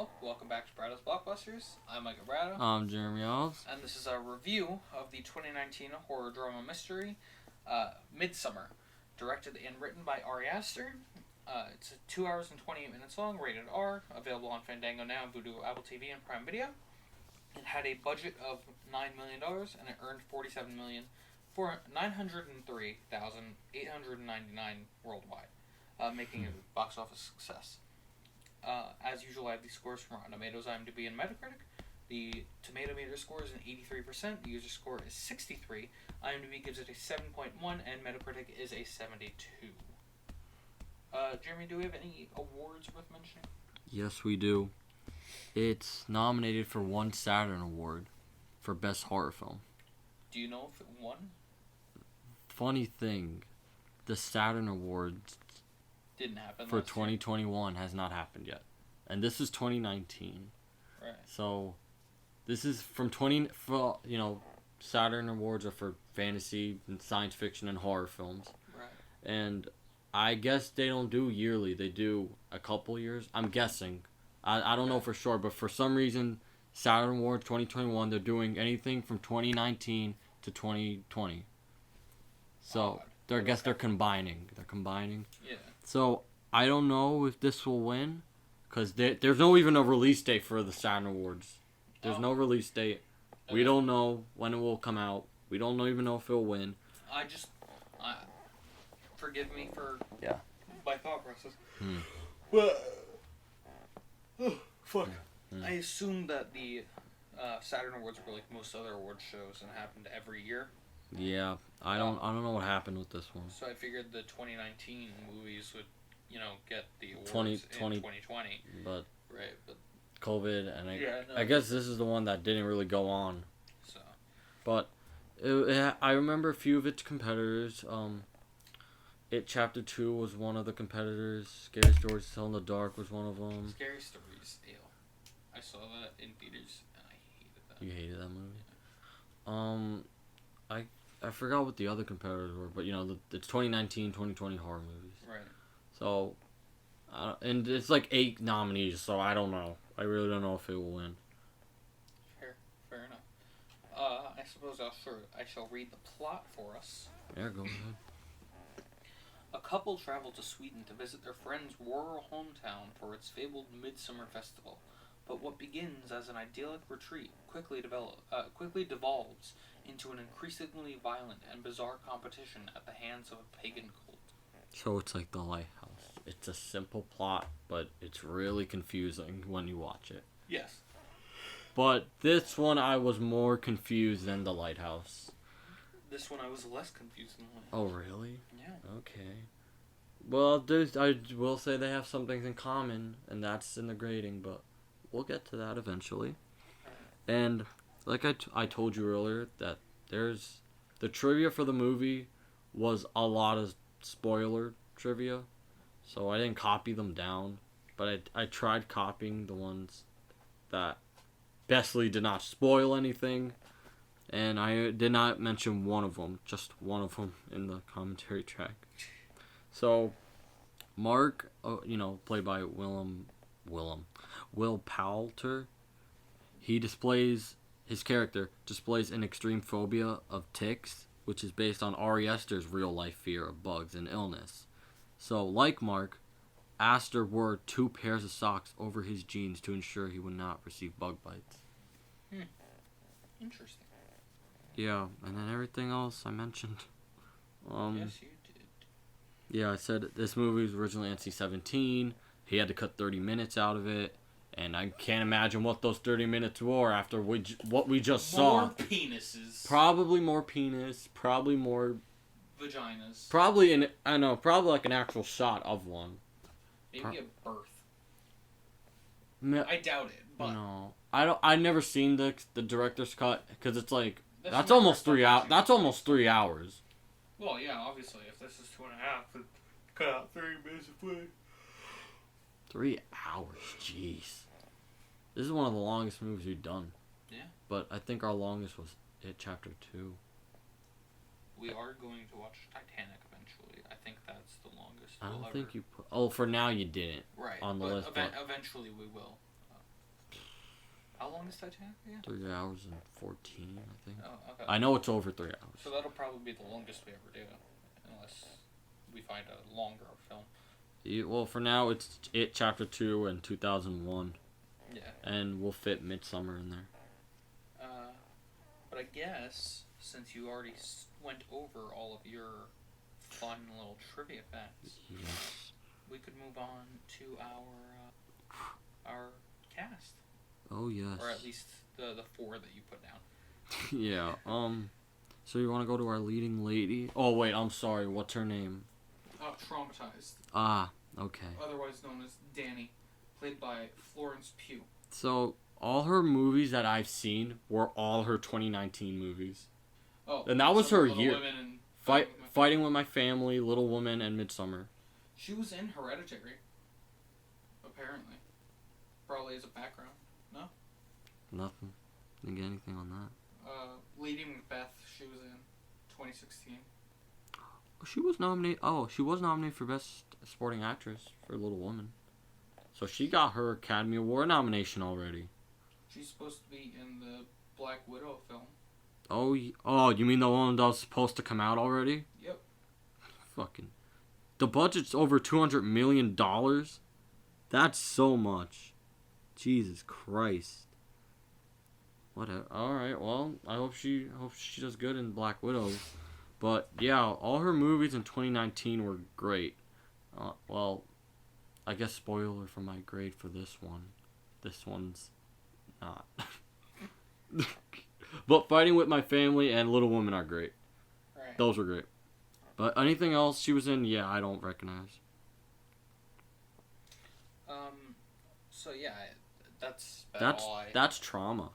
Hello, welcome back to Bradow's Blockbusters. I'm Michael Bradow. I'm Jeremy Alves. And this is our review of the 2019 horror drama mystery, Midsommar, directed and written by Ari Aster. It's 2 hours and 28 minutes long, rated R, available on Fandango now, Vudu, Apple TV, and Prime Video. It had a budget of $9 million, and it earned $47 million for 903,899 worldwide, making it a box office success. As usual, I have these scores from Rotten Tomatoes, IMDb, and Metacritic. The tomato meter score is an 83%, the user score is 63, IMDb gives it a 7.1, and Metacritic is a 72. Jeremy, do we have any awards worth mentioning? Yes, we do. It's nominated for one Saturn Award for Best Horror Film. Do you know if it won? Funny thing, the Saturn Awards Didn't happen for last 2021 has not happened yet. And this is 2019. Right. So, this is from Saturn Awards are for fantasy and science fiction and horror films. Right. And I guess they don't do yearly. They do a couple years. I'm guessing. I don't know for sure, but for some reason, Saturn Awards 2021, they're doing anything from 2019 to 2020. So, I guess they're combining. Yeah. So, I don't know if this will win, because there's no even a release date for the Saturn Awards. There's no release date. Okay. We don't know when it will come out. We don't even know if it'll win. Forgive me for my thought process. But, fuck. I assumed that the Saturn Awards were like most other award shows and happened every year. Yeah, I don't know what happened with this one. So I figured the 2019 movies would, get the awards in 2020. But right, but COVID and I guess this is the one that didn't really go on. So, but I remember a few of its competitors. It Chapter 2 was one of the competitors. Scary Stories to Tell in the Dark was one of them. Scary Stories, ew. I saw that in theaters and I hated that. You hated that movie? I forgot what the other competitors were, but it's 2019, 2020 horror movies. Right. So, and it's like 8 nominees, so I don't know. I really don't know if it will win. Fair enough. I suppose I shall read the plot for us. Yeah, go ahead. A couple travel to Sweden to visit their friend's rural hometown for its fabled Midsummer Festival, but what begins as an idyllic retreat quickly devolves into an increasingly violent and bizarre competition at the hands of a pagan cult. So it's like The Lighthouse. It's a simple plot, but it's really confusing when you watch it. Yes. But this one I was more confused than The Lighthouse. This one I was less confused than The Lighthouse. Oh, really? Yeah. Okay. Well, I will say they have some things in common, and that's in the grading, but we'll get to that eventually. And like I told you earlier, that there's the trivia for the movie was a lot of spoiler trivia, so I didn't copy them down, but I tried copying the ones that bestly did not spoil anything, and I did not mention one of them, just one of them in the commentary track. So, Mark, played by Will Poulter, his character displays an extreme phobia of ticks, which is based on Ari Aster's real-life fear of bugs and illness. So, like Mark, Aster wore 2 pairs of socks over his jeans to ensure he would not receive bug bites. Interesting. Yeah, and then everything else I mentioned. Yes, you did. Yeah, I said this movie was originally NC-17. He had to cut 30 minutes out of it. And I can't imagine what those 30 minutes were after what we just saw. More penises. Probably more penis. Probably more vaginas. Probably like an actual shot of one. Maybe a birth. I doubt it. But no, I've never seen the director's cut, because it's like that's almost 3 hours. That's almost 3 hours. Well, yeah, obviously, if this is 2.5, it cut out 30 minutes of footage. 3 hours, jeez. This is one of the longest movies we've done. Yeah. But I think our longest was It Chapter 2. We are going to watch Titanic eventually. I think that's the longest. I don't think you put... Oh, for now you didn't. Right. On the list. Eventually we will. How long is Titanic again? 3 hours and 14, I think. Oh, okay. I know it's over 3 hours. So that'll probably be the longest we ever do, unless we find a longer film. Yeah, well, for now, it's It Chapter 2 and 2001. Yeah. And we'll fit Midsommar in there. But I guess, since you already went over all of your fun little trivia facts, Yes. we could move on to our cast. Oh, yes. Or at least the 4 that you put down. Yeah, so you want to go to our leading lady? Oh, wait, I'm sorry, what's her name? Traumatized. Ah, okay. Otherwise known as Danny, played by Florence Pugh. So, all her movies that I've seen were all her 2019 movies. Oh, and that was her Little year. Women and Fighting with My Family, Little Woman, and Midsommar. She was in Hereditary. Apparently. Probably as a background. No? Nothing. Didn't get anything on that. Lady Macbeth, she was in 2016. She was nominated for Best Supporting Actress for Little Woman. So she got her Academy Award nomination already. She's supposed to be in the Black Widow film. Oh, you mean the one that was supposed to come out already? Yep. Fucking. The budget's over $200 million? That's so much. Jesus Christ. Whatever. Alright, well, I hope she does good in Black Widow. But, yeah, all her movies in 2019 were great. Well, I guess spoiler for my grade for this one. This one's not. But Fighting with My Family and Little Women are great. Right. Those were great. But anything else she was in, yeah, I don't recognize. So yeah, that's Trauma.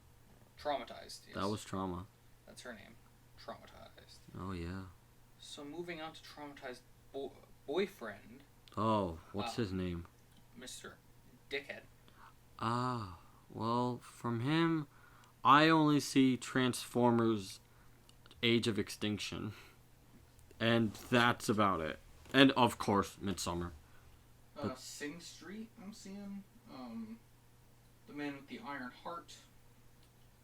Traumatized. Yes. That was Trauma. That's her name. Traumatized. Oh yeah. So moving on to Traumatized boyfriend. Oh, what's his name? Mr. Dickhead. Ah, well, from him, I only see Transformers Age of Extinction. And that's about it. And, of course, Midsommar. Sing Street, I'm seeing. The Man with the Iron Heart.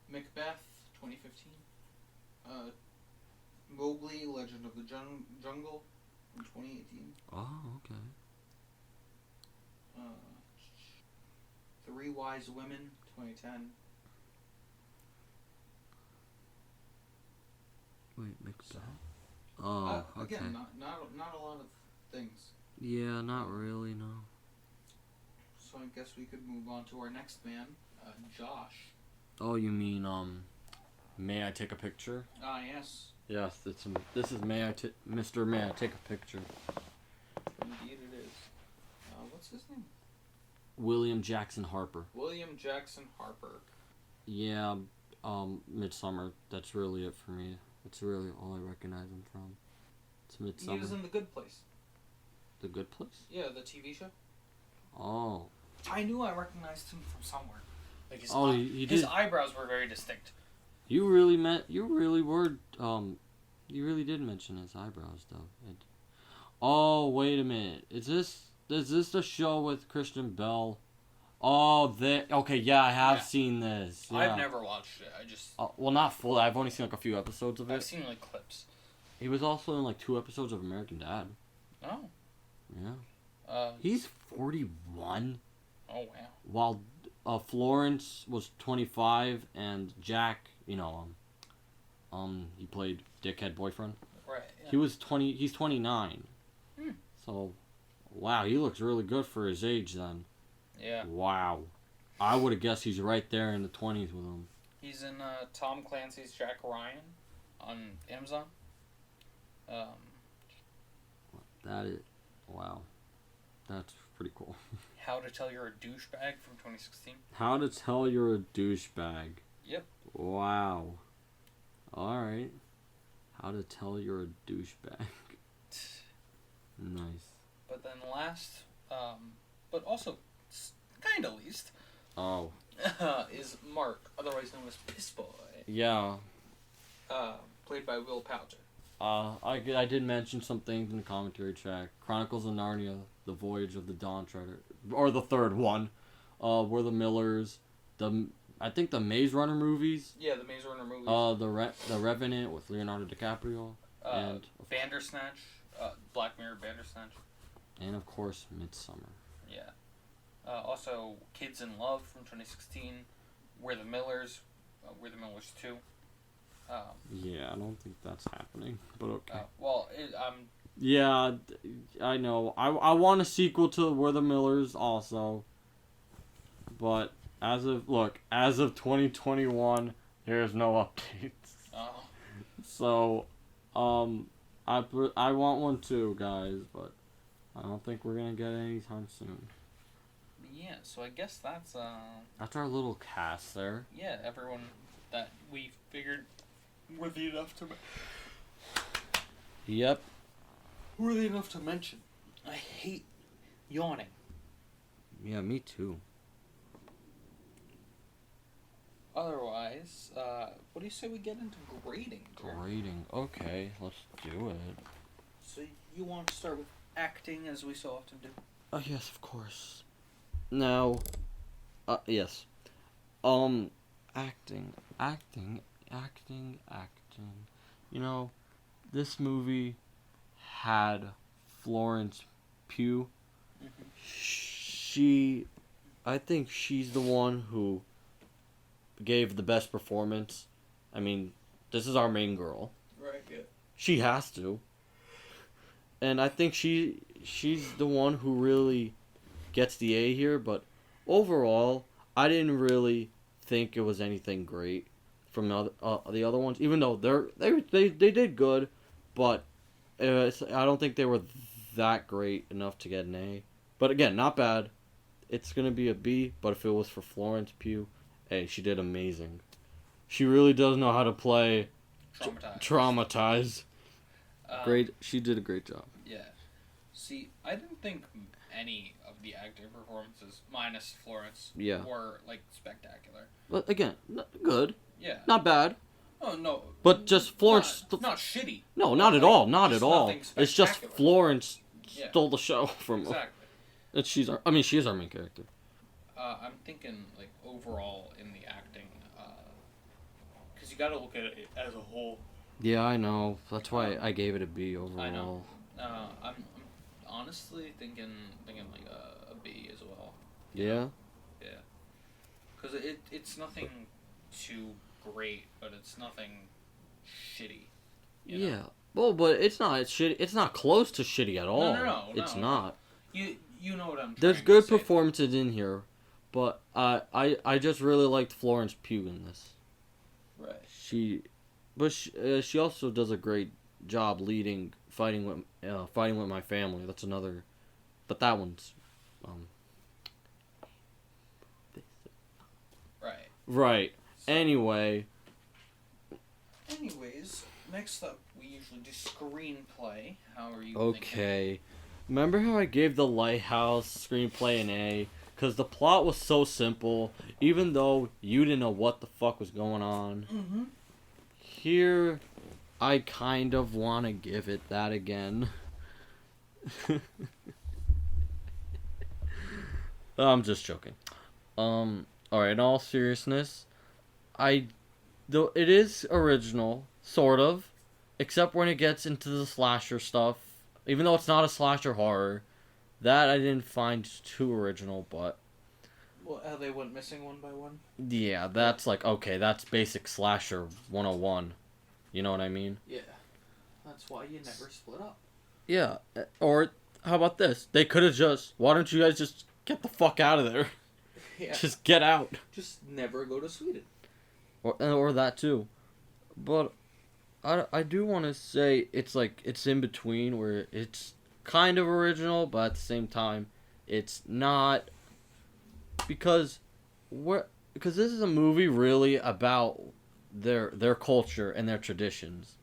Macbeth, 2015. Mowgli, Legend of the Jungle, in 2018. Oh, okay. Three Wise Women, 2010. Wait, Macbeth? Oh, okay. Again, not a lot of things. Yeah, not really, no. So I guess we could move on to our next man, Josh. Oh, you mean, May I Take a Picture? Yes. Yes, this is Mr. May I Take a Picture. Indeed it is. What's his name? William Jackson Harper. William Jackson Harper. Yeah, Midsommar, that's really it for me. That's really all I recognize him from. It's Midsommar. He was in The Good Place. The Good Place? Yeah, the TV show. Oh. I knew I recognized him from somewhere. Like his eyebrows were very distinct. You really did mention his eyebrows, though. Oh, wait a minute. Is this the show with Christian Bell? Oh, okay, yeah, I have seen this. Yeah. I've never watched it. I just... well, not fully. I've only seen, like, a few episodes of it. I've seen, like, clips. He was also in, like, 2 episodes of American Dad. Oh. Yeah. He's 41. Oh, wow. While Florence was 25, and Jack, he played Dickhead Boyfriend. Right, yeah. He's 29. So, wow, he looks really good for his age then. Yeah. Wow. I would have guessed he's right there in the 20s with him. He's in Tom Clancy's Jack Ryan on Amazon. Wow. That's pretty cool. How to Tell You're a Douchebag from 2016. How to Tell You're a Douchebag. Yep. Wow. Alright. How to Tell You're a Douchebag. Nice. But then last, but also kind of least, is Mark, otherwise known as Piss Boy. Yeah. Played by Will Poulter. I did mention some things in the commentary track. Chronicles of Narnia, The Voyage of the Dawn Treader, or the third one. We're the Millers, the I think the Maze Runner movies. Yeah, the Maze Runner movies. The Revenant with Leonardo DiCaprio. And Bandersnatch. Black Mirror Bandersnatch. And of course, Midsommar. Yeah. Also, Kids in Love from 2016. We're the Millers. We're the Millers 2. Yeah, I don't think that's happening, but okay. Yeah, I know. I want a sequel to We're the Millers also. But as of 2021, there's no updates. Oh. So, I want one too, guys, but I don't think we're gonna get it anytime soon. Yeah, so I guess that's our little cast there. Yeah, everyone that we figured worthy enough to. Yep. Worthy enough to mention. I hate yawning. Yeah, me too. Otherwise, what do you say we get into grading? Grading. Okay, let's do it. So you want to start with acting, as we so often do? Yes, of course. Now, yes. Acting. You know, this movie had Florence Pugh. Mm-hmm. I think she's the one who gave the best performance. I mean, this is our main girl. Right, yeah. She has to. And I think she's the one who really gets the A here, but overall, I didn't really think it was anything great from the other ones, even though they did good, but I don't think they were that great enough to get an A. But again, not bad. It's gonna be a B, but if it was for Florence Pugh, hey, she did amazing. She really does know how to play traumatize. Great, she did a great job. Yeah. See, I didn't think any of the acting performances, minus Florence, were like spectacular. But again, good. Yeah. Not bad. Oh no. But just Florence. Not shitty. No, not at all. Not at all. It's just Florence stole the show from her. Exactly. And she is our main character. I'm thinking like overall in the acting, because you got to look at it as a whole. Yeah, I know. That's why I gave it a B overall. I know. I'm honestly thinking like a B as well. Yeah. Yeah. Because it's nothing too great, but it's nothing shitty. You know? Well, but it's not shitty. It's not close to shitty at all. No. It's not. You know what I'm. There's good performances in here, but I just really liked Florence Pugh in this. Right. She also does a great job fighting with my family. That's another, but that one's, Right. Right. Anyways, next up we usually do screenplay. How are you? Okay. Thinking? Remember how I gave The Lighthouse screenplay an A? Because the plot was so simple, even though you didn't know what the fuck was going on. Mm-hmm. Here, I kind of want to give it that again. I'm just joking. Alright, in all seriousness, though it is original, sort of, except when it gets into the slasher stuff. Even though it's not a slasher horror, that I didn't find too original, but... Well, how they went missing one by one? Yeah, that's like, okay, that's basic slasher 101. You know what I mean? Yeah. That's why you never split up. Yeah, or how about this? They could have why don't you guys just get the fuck out of there? Yeah. Just get out. Just never go to Sweden. Or that too. But I do want to say it's in between where it's kind of original, but at the same time it's not, because this is a movie really about their culture and their traditions.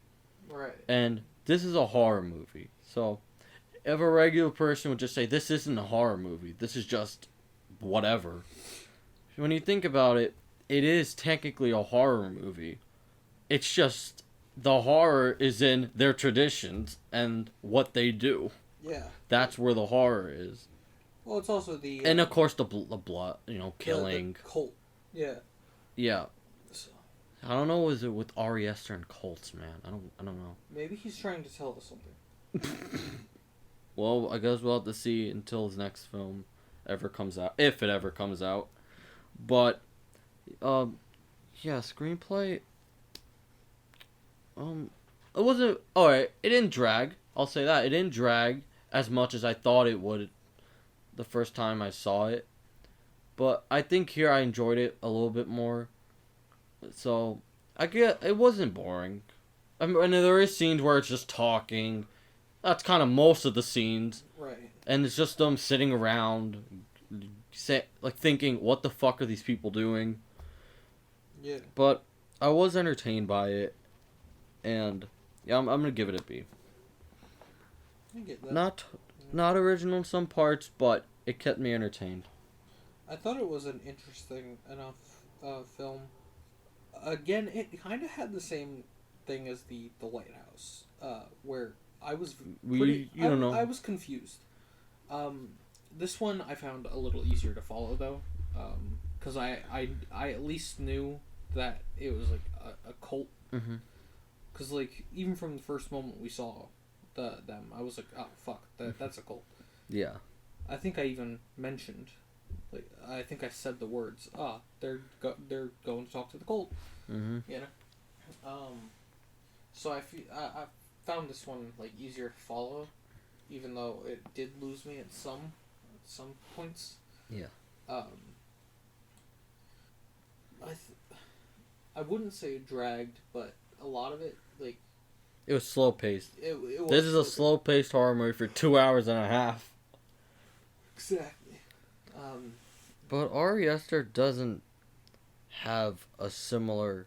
Right. And this is a horror movie. So if a regular person would just say this isn't a horror movie, this is just whatever. When you think about it, it is technically a horror movie. It's just the horror is in their traditions and what they do. Yeah. That's where the horror is. Well, it's also the... and of course the blood, killing. The cult. Yeah. Yeah. So, I don't know. Was it with Ari Aster and cults, man? I don't know. maybe he's trying to tell us something. Well, I guess we'll have to see until his next film ever comes out, if it ever comes out. But, yeah, screenplay. It wasn't alright. It didn't drag. I'll say that it didn't drag as much as I thought it would the first time I saw it. But I think here I enjoyed it a little bit more. So I get it wasn't boring. I mean, there is scenes where it's just talking. That's kind of most of the scenes. Right. And it's just them sitting around, thinking, what the fuck are these people doing? Yeah. But I was entertained by it. And, yeah, I'm going to give it a B. I get that. Not original in some parts, but it kept me entertained. I thought it was an interesting enough film. Again, it kind of had the same thing as the Lighthouse, where I was I was confused. This one I found a little easier to follow though, because I at least knew that it was like a cult. Mm-hmm. Because like even from the first moment we saw them, I was like, oh fuck, that's a cult. Yeah. I think I even mentioned, like I think I said the words, they're going to talk to the cult. Mm-hmm. You know. So I found this one like easier to follow, even though it did lose me at some points. Yeah. I wouldn't say it dragged, but a lot of it like it was slow paced. It was this is a slow paced horror movie for 2 hours and a half. Exactly. But Ari Aster doesn't have a similar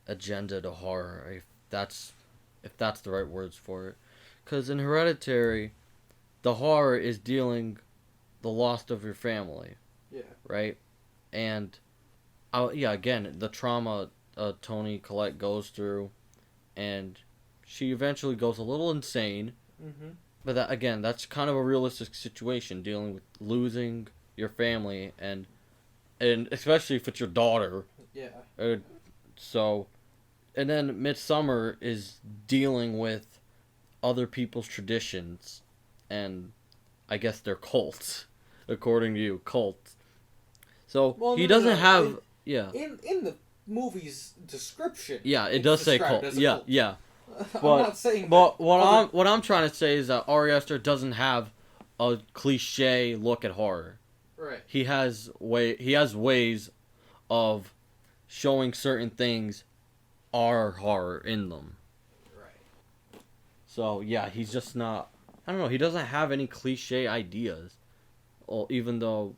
agenda to horror, if that's the right words for it. Because in Hereditary, the horror is dealing the loss of your family. Yeah. Right? And, again, the trauma Toni Collette goes through, and she eventually goes a little insane. Mm-hmm. But that's kind of a realistic situation, dealing with losing your family, and especially if it's your daughter. Yeah. And then Midsommar is dealing with other people's traditions, and I guess they're cults, according to you, cults. So he doesn't have in the movie's description. Yeah, it does say cult. Yeah, yeah. I'm not saying. But what I'm trying to say is that Ari Aster doesn't have a cliche look at horror. Right. He has ways of showing certain things are horror in them. Right. So yeah, he's just not. I don't know. He doesn't have any cliche ideas. Well, even though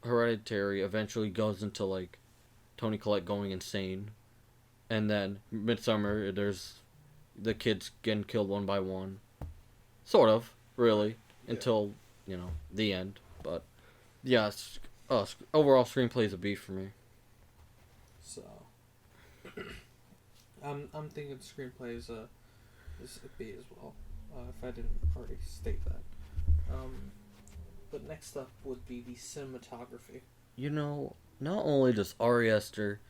Hereditary eventually goes into like Toni Collette going insane, and then Midsommar, there's the kids getting killed one by one, sort of, really, until the end. But yeah, overall screenplay is a B for me. So, I'm thinking screenplay is a B as well. If I didn't already state that. But next up would be the cinematography. Not only does Ari Aster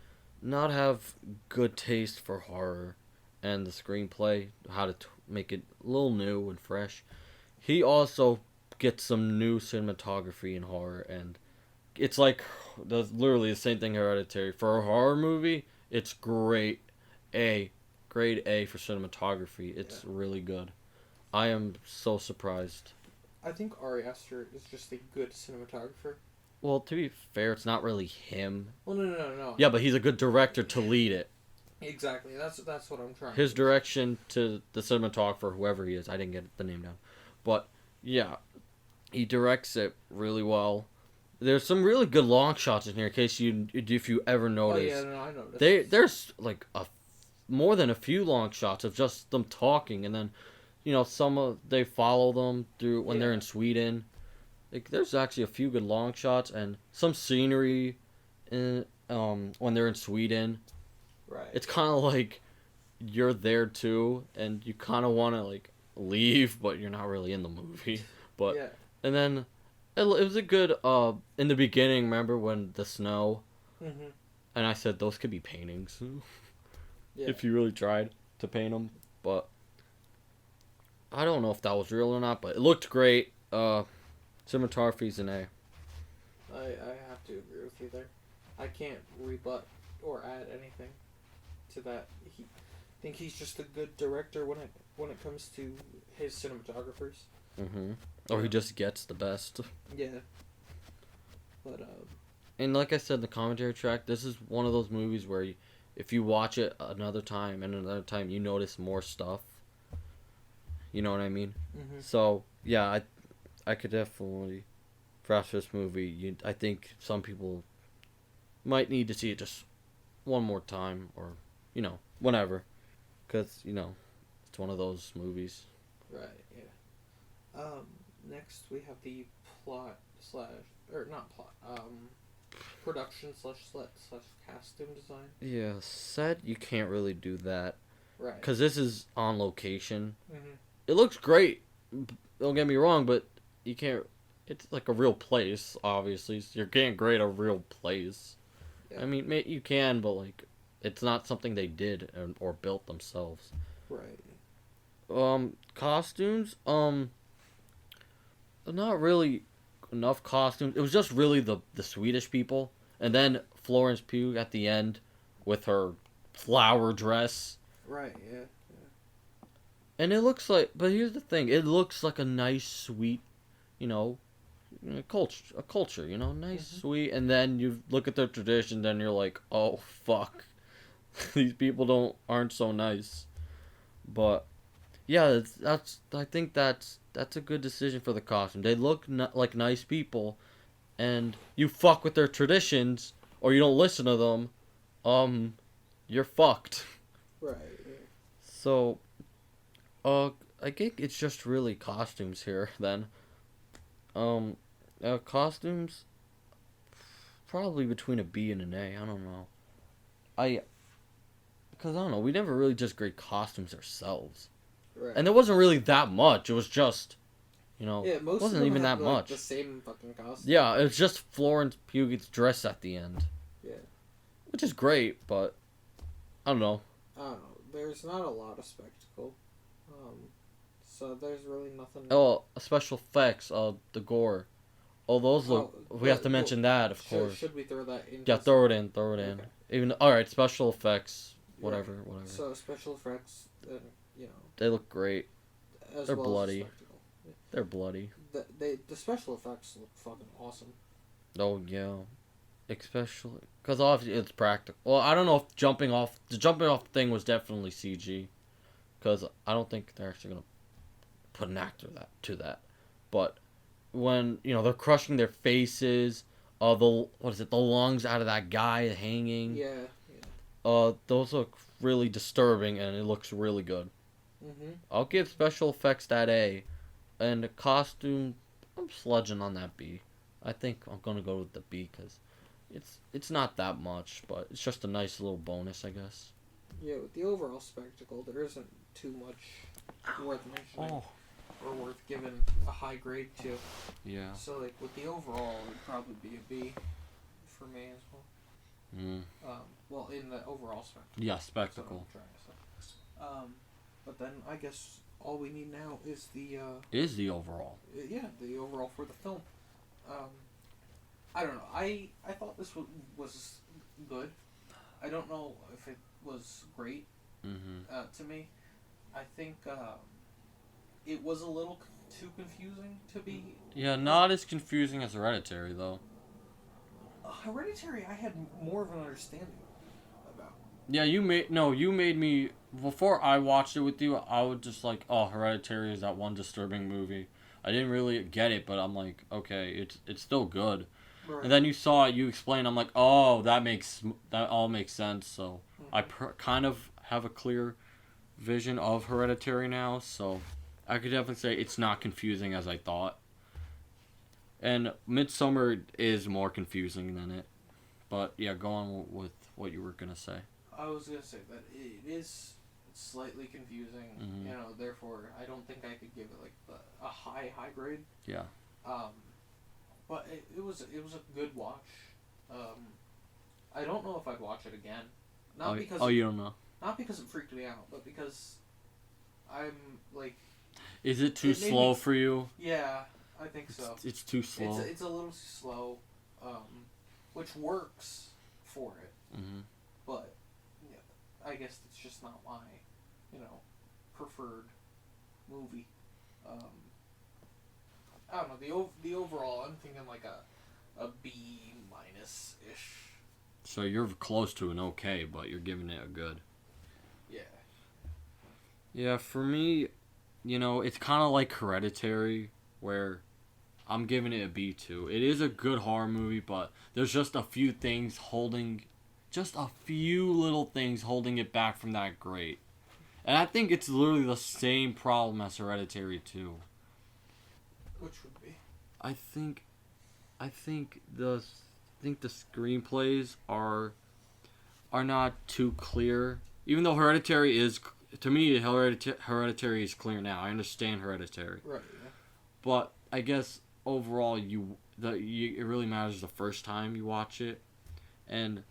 not have good taste for horror and the screenplay, how to make it a little new and fresh, he also gets some new cinematography in horror, and it's like literally the same thing Hereditary. For a horror movie, it's grade A for cinematography. It's really good. I am so surprised. I think Ari Aster is just a good cinematographer. Well, to be fair, it's not really him. Well, no. Yeah, but he's a good director to lead it. Exactly. That's what I'm trying. His direction to the cinematographer, whoever he is, I didn't get the name down, but yeah, he directs it really well. There's some really good long shots in here. In case if you ever noticed. Oh yeah, no, I noticed. There's like more than a few long shots of just them talking, and then they follow them through when they're in Sweden. Like, there's actually a few good long shots and some scenery in when they're in Sweden. Right. It's kind of like you're there too, and you kind of want to like leave, but you're not really in the movie. But and then it was a good in the beginning. Remember when the snow? Mm-hmm. and I said those could be paintings Yeah. if you really tried to paint them. But I don't know if that was real or not, but it looked great. Cinematography's an A. I have to agree with you there. I can't rebut or add anything to that. I think he's just a good director when it comes to his cinematographers. Mm-hmm. Or he just gets the best. Yeah. But And like I said in the commentary track, this is one of those movies where if you watch it another time and another time, you notice more stuff. You know what I mean? mm-hmm. So, yeah, I could definitely, perhaps this movie, I think some people might need to see it just one more time or, whenever. Because, it's one of those movies. Right, yeah. Next we have the production / costume design. Yeah, set, you can't really do that. Right. Because this is on location. Mm-hmm. It looks great. Don't get me wrong, but you can't. It's like a real place, obviously. So you can't grade a real place. Yeah. I mean, you can, but like, it's not something they did or built themselves. Right. Costumes. Not really enough costumes. It was just really the Swedish people, and then Florence Pugh at the end with her flower dress. Right. Yeah. And it looks like, but here's the thing, it looks like a nice, sweet, culture, nice, Mm-hmm. sweet, and then you look at their traditions and you're like, oh, fuck, these people aren't so nice. But, yeah, I think that's a good decision for the costume. They look like nice people, and you fuck with their traditions, or you don't listen to them, you're fucked. Right. Yeah. So, I think it's just really costumes here, then. Costumes, probably between a B and an A, I don't know. Because, I don't know, we never really just grade costumes ourselves. Right. And there wasn't really that much, it was just, yeah, most it wasn't of them even have, that like, much. the same fucking costume. Yeah, it was just Florence Pugh's dress at the end. Yeah. Which is great, but, I don't know. There's not a lot of spectacle. So there's really nothing. Oh, special effects, the gore. Oh, those look. We have to mention that, of course. Should we throw that in? Yeah, throw it in. Okay. Even alright, special effects, whatever. So special effects, They look great. as They're well bloody. As the spectacle. They're bloody. The special effects look fucking awesome. Oh yeah, especially because obviously it's practical. Well, I don't know if the jumping off thing was definitely CG, because I don't think they're actually gonna put an actor to that. But when they're crushing their faces, the lungs out of that guy hanging. Yeah. Those look really disturbing, and it looks really good. Mhm. I'll give special effects that A, and the costume, I'm sludging on that B. I think I'm gonna go with the B because it's not that much, but it's just a nice little bonus, I guess. Yeah, with the overall spectacle, there isn't too much worth mentioning or worth giving a high grade to. Yeah. So, like, with the overall, it would probably be a B for me as well. Well, in the overall spectacle. Yeah, spectacle. But then I guess all we need now is the overall. Yeah, the overall for the film. I don't know. I thought this was good. I don't know if it was great. To me, I think it was a little too confusing to be. Yeah, not as confusing as Hereditary though. Hereditary, I had more of an understanding about. Yeah, you made me before I watched it with you. I was just like, oh, Hereditary is that one disturbing movie. I didn't really get it, but I'm like, okay, it's still good. Right. And then you saw it, you explained. I'm like, oh, that all makes sense. So I kind of have a clear vision of Hereditary now. So I could definitely say it's not confusing as I thought. And Midsommar is more confusing than it. But yeah, go on with what you were gonna say. I was gonna say that it is slightly confusing. Therefore, I don't think I could give it like a high grade. Yeah. But it was a good watch. I don't know if I'd watch it again. You don't know. Not because it freaked me out, but because I'm like. Is it too slow for you? Yeah, I think so. It's too slow. It's a little slow, which works for it. Mm-hmm. But yeah, I guess it's just not my, preferred movie. I don't know, the overall, I'm thinking like a B- ish. So you're close to an okay, but you're giving it a good. Yeah. Yeah, for me, it's kind of like Hereditary, where I'm giving it a B too. It is a good horror movie, but there's just a few little things holding it back from that great. And I think it's literally the same problem as Hereditary too. Which would be? I think the screenplays are not too clear. Even though Hereditary is, to me, Hereditary is clear now. I understand Hereditary. Right. Yeah. But I guess overall, it really matters the first time you watch it. And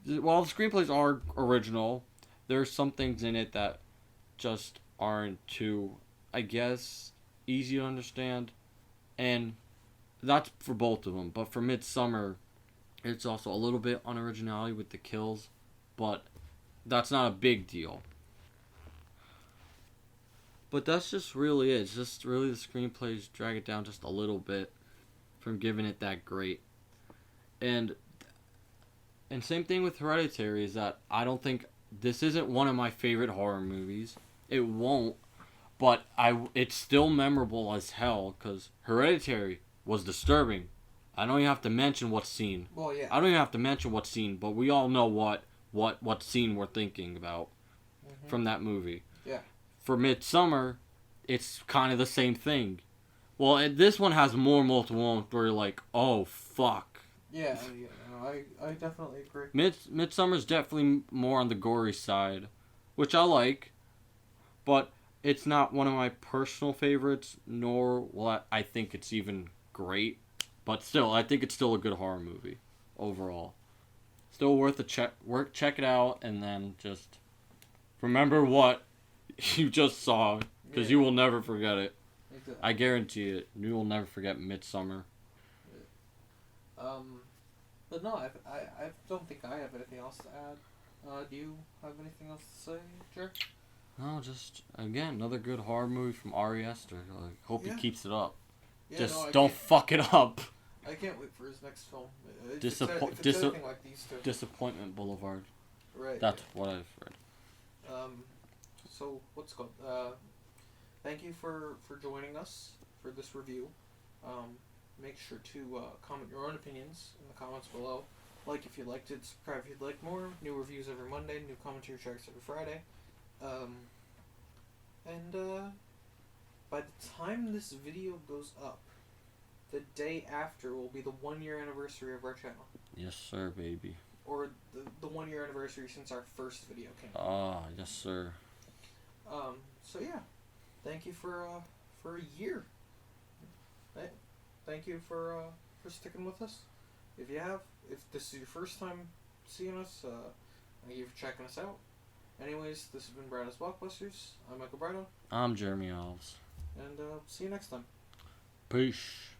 while the screenplays are original, there's some things in it that just aren't too, I guess, easy to understand. And that's for both of them. But for Midsommar, it's also a little bit unoriginality with the kills. But that's not a big deal. But that's just really it. It's just really the screenplays drag it down just a little bit from giving it that great. And same thing with Hereditary is that I don't think this isn't one of my favorite horror movies. It won't. But it's still memorable as hell because Hereditary was disturbing. I don't even have to mention what scene. Well, yeah. I don't even have to mention what scene, but we all know what scene we're thinking about from that movie. Yeah. For Midsommar, it's kind of the same thing. Well, this one has more multiple moments where you're like, oh, fuck. Yeah, I definitely agree. Midsommar's definitely more on the gory side, which I like, but it's not one of my personal favorites, nor will I think it's even great. But still, I think it's still a good horror movie overall. Still worth a check. Check it out, and then just remember what you just saw, because you will never forget it. Exactly. I guarantee it. You will never forget Midsommar. But no, I don't think I have anything else to add. Do you have anything else to say, Jer? No, just again another good horror movie from Ari Aster. Hope he keeps it up. Yeah, Don't fuck it up. I can't wait for his next film. If it's anything like these two. Disappointment Boulevard. Right. That's what I've read. So what's it called? Thank you for joining us for this review. Make sure to comment your own opinions in the comments below. Like if you liked it, subscribe if you'd like more. New reviews every Monday, new commentary tracks every Friday. By the time this video goes up, the day after will be the 1 year anniversary of our channel. Yes, sir, baby. Or the 1 year anniversary since our first video came out. Ah, yes, sir. So yeah, thank you for a year. Thank you for sticking with us. If this is your first time seeing us, thank you for checking us out. Anyways, this has been Bradow's Blockbusters. I'm Michael Bradow. I'm Jeremy Alves. And see you next time. Peace.